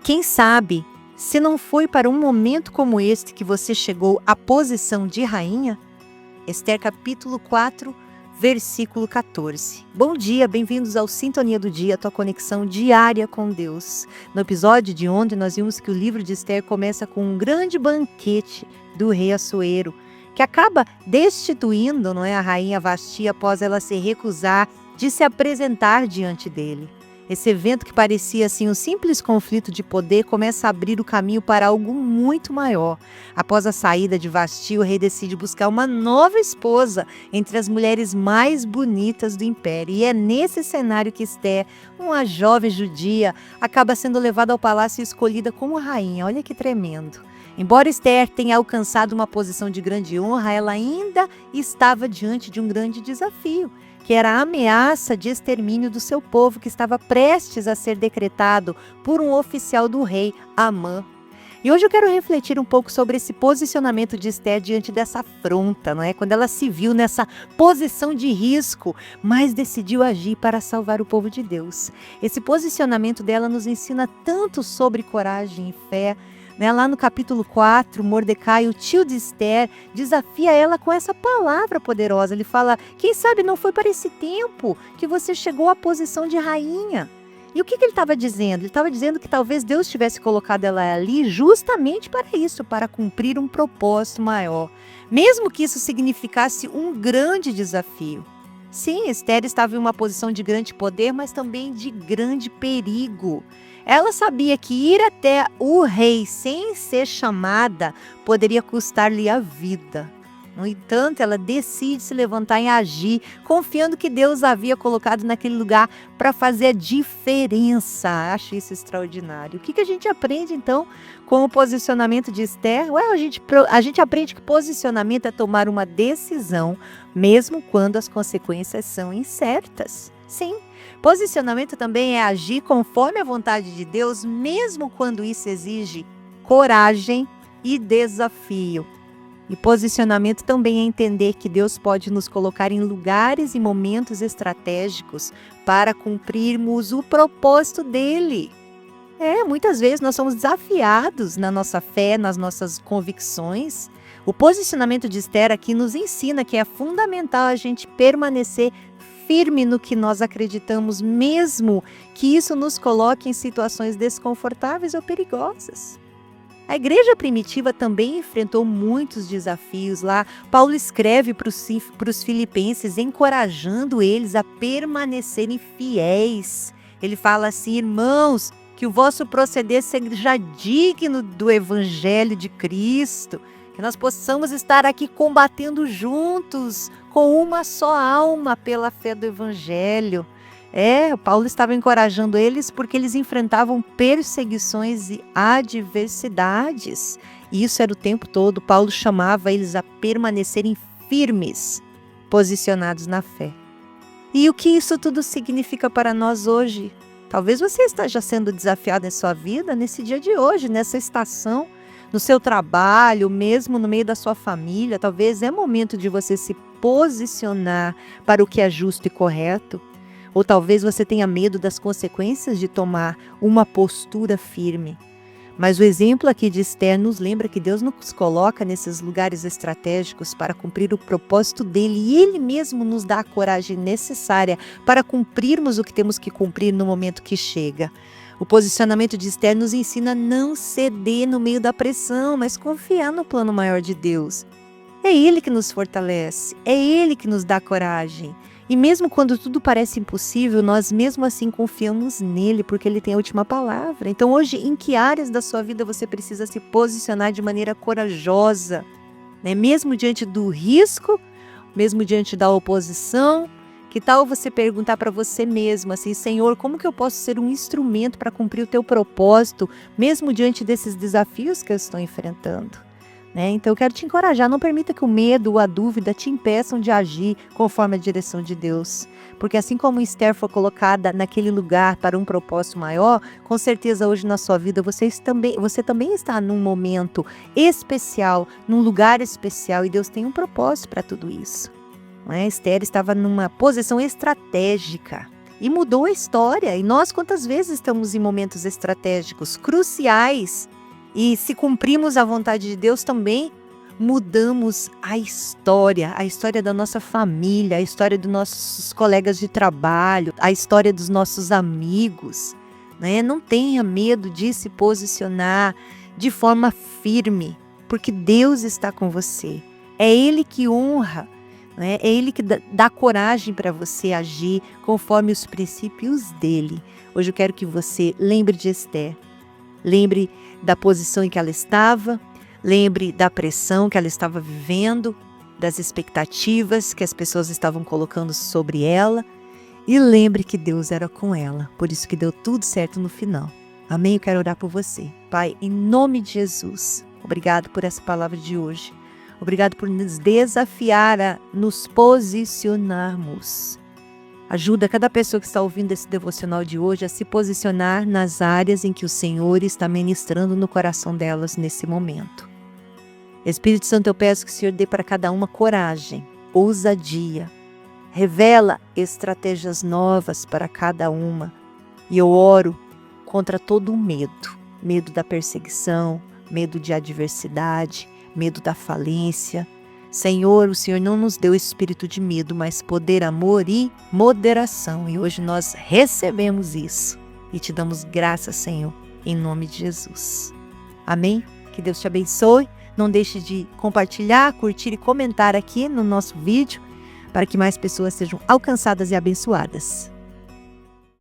Quem sabe, se não foi para um momento como este que você chegou à posição de rainha? Esther capítulo 4, versículo 14. Bom dia, bem-vindos ao Sintonia do Dia, tua conexão diária com Deus. No episódio de ontem, nós vimos que o livro de Esther começa com um grande banquete do rei Assuero, que acaba destituindo, a rainha Vasti após ela se recusar de se apresentar diante dele. Esse evento que parecia assim um simples conflito de poder começa a abrir o caminho para algo muito maior. Após a saída de Vasti, o rei decide buscar uma nova esposa entre as mulheres mais bonitas do império. E é nesse cenário que Esther, uma jovem judia, acaba sendo levada ao palácio e escolhida como rainha. Olha que tremendo. Embora Esther tenha alcançado uma posição de grande honra, ela ainda estava diante de um grande desafio, que era a ameaça de extermínio do seu povo, que estava prestes a ser decretado por um oficial do rei, Amã. E hoje eu quero refletir um pouco sobre esse posicionamento de Esther diante dessa afronta, quando ela se viu nessa posição de risco, mas decidiu agir para salvar o povo de Deus. Esse posicionamento dela nos ensina tanto sobre coragem e fé. Lá no capítulo 4, Mordecai, o tio de Esther, desafia ela com essa palavra poderosa. Ele fala, quem sabe não foi para esse tempo que você chegou à posição de rainha. E o que ele estava dizendo? Ele estava dizendo que talvez Deus tivesse colocado ela ali justamente para isso, para cumprir um propósito maior. Mesmo que isso significasse um grande desafio. Sim, Esther estava em uma posição de grande poder, mas também de grande perigo. Ela sabia que ir até o rei sem ser chamada poderia custar-lhe a vida. No entanto, ela decide se levantar e agir, confiando que Deus a havia colocado naquele lugar para fazer a diferença. Acho isso extraordinário. O que a gente aprende, então, com o posicionamento de Esther? A gente aprende que posicionamento é tomar uma decisão, mesmo quando as consequências são incertas. Sim, posicionamento também é agir conforme a vontade de Deus, mesmo quando isso exige coragem e desafio. E posicionamento também é entender que Deus pode nos colocar em lugares e momentos estratégicos para cumprirmos o propósito dele. Muitas vezes nós somos desafiados na nossa fé, nas nossas convicções. O posicionamento de Esther aqui nos ensina que é fundamental a gente permanecer firme no que nós acreditamos, mesmo que isso nos coloque em situações desconfortáveis ou perigosas. A igreja primitiva também enfrentou muitos desafios lá. Paulo escreve para os filipenses, encorajando eles a permanecerem fiéis. Ele fala assim, irmãos, que o vosso proceder seja digno do evangelho de Cristo, que nós possamos estar aqui combatendo juntos, com uma só alma pela fé do evangelho. Paulo estava encorajando eles porque eles enfrentavam perseguições e adversidades. E isso era o tempo todo. Paulo chamava eles a permanecerem firmes, posicionados na fé. E o que isso tudo significa para nós hoje? Talvez você esteja sendo desafiado em sua vida nesse dia de hoje, nessa estação, no seu trabalho, mesmo no meio da sua família. Talvez é momento de você se posicionar para o que é justo e correto. Ou talvez você tenha medo das consequências de tomar uma postura firme. Mas o exemplo aqui de Esther nos lembra que Deus nos coloca nesses lugares estratégicos para cumprir o propósito dele. E Ele mesmo nos dá a coragem necessária para cumprirmos o que temos que cumprir no momento que chega. O posicionamento de Esther nos ensina a não ceder no meio da pressão, mas confiar no plano maior de Deus. É Ele que nos fortalece, é Ele que nos dá coragem. E mesmo quando tudo parece impossível, nós mesmo assim confiamos nele, porque ele tem a última palavra. Então hoje, em que áreas da sua vida você precisa se posicionar de maneira corajosa? Mesmo diante do risco, mesmo diante da oposição? Que tal você perguntar para você mesmo assim, Senhor, como que eu posso ser um instrumento para cumprir o teu propósito, mesmo diante desses desafios que eu estou enfrentando? Então eu quero te encorajar, não permita que o medo ou a dúvida te impeçam de agir conforme a direção de Deus. Porque assim como Esther foi colocada naquele lugar para um propósito maior, com certeza hoje na sua vida você também está num momento especial, num lugar especial, e Deus tem um propósito para tudo isso. Esther estava numa posição estratégica. e mudou a história. E nós quantas vezes estamos em momentos estratégicos, cruciais, e se cumprimos a vontade de Deus também, mudamos a história da nossa família, a história dos nossos colegas de trabalho, a história dos nossos amigos, né? Não tenha medo de se posicionar de forma firme, porque Deus está com você. É Ele que honra, né? É Ele que dá coragem para você agir conforme os princípios dEle. Hoje eu quero que você lembre de Esther, lembre da posição em que ela estava, lembre da pressão que ela estava vivendo, das expectativas que as pessoas estavam colocando sobre ela, e lembre que Deus era com ela, por isso que deu tudo certo no final. Amém? Eu quero orar por você. Pai, em nome de Jesus, obrigado por essa palavra de hoje. Obrigado por nos desafiar a nos posicionarmos. Ajuda cada pessoa que está ouvindo esse devocional de hoje a se posicionar nas áreas em que o Senhor está ministrando no coração delas nesse momento. Espírito Santo, eu peço que o Senhor dê para cada uma coragem, ousadia. Revela estratégias novas para cada uma. E eu oro contra todo o medo. Medo da perseguição, medo de adversidade, medo da falência. Senhor, o Senhor não nos deu espírito de medo, mas poder, amor e moderação. E hoje nós recebemos isso. E te damos graças, Senhor, em nome de Jesus. Amém? Que Deus te abençoe. Não deixe de compartilhar, curtir e comentar aqui no nosso vídeo, para que mais pessoas sejam alcançadas e abençoadas.